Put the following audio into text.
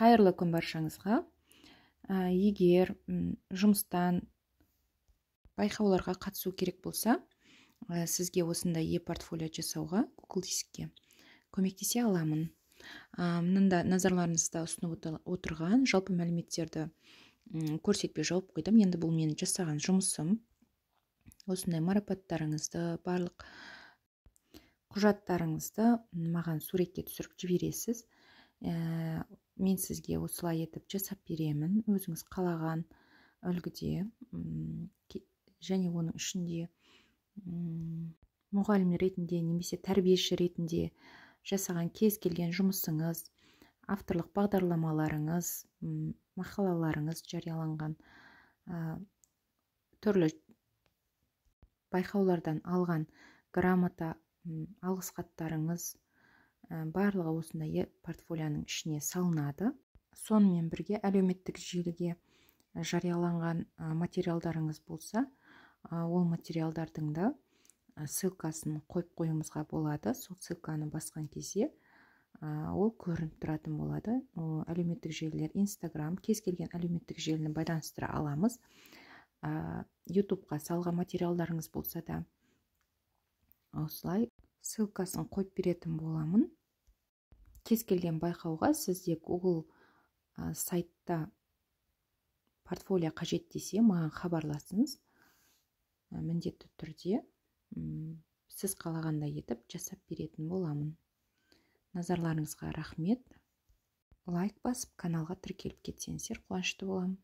Қайырлы күн баршаңызға. Егер жұмыстан байқауларға қатысу керек болса, сізге осындай e-портфолио жасауға Google Дискке көмектесе аламын. Мында назарларыңызда ұсынып отырған жалпы мәліметтерді көрсетпей жауып қойдым. Енді бұл менің жасаған жұмысым. Осындай марапаттарыңызды, барлық құжаттарыңызды маған суретке түсіріп жібересіз. Мен сізге осылай етіп жасап беремін, өзіңіз қалаған үлгіде, және оның ішінде мұғалім ретінде немесе тәрбиеші ретінде жасаған кез келген жұмысыңыз, авторлық бағдарламаларыңыз, мақалаларыңыз жарияланған, түрлі байқаулардан алған грамота, алғыс хаттарыңыз, барлығы осындай портфолионың ішіне салынады. Сонымен бірге әлеуметтік желіге жарияланған материалдарыңыз болса, ол материалдардың да ссылкасын қойып қоюымызға болады. Сол ссылканы басқан кезде ол көрініп тұратын болады. Әлеуметтік желілер, Instagram, кез келген әлеуметтік желіні байланыстыра аламыз. YouTube-ға салған материалдарыңыз болса да осылай ссылкасын қойып беретін боламын. Кез келген байқауға сізде Google сайтта портфолио қажет десе, маған хабарласыңыз. Міндетті түрде сіз қалағандай етіп жасап беретін боламын. Назарларыңызға рахмет. Лайк басып, каналға тіркеліп кетсеңіздер қуанышты боламын.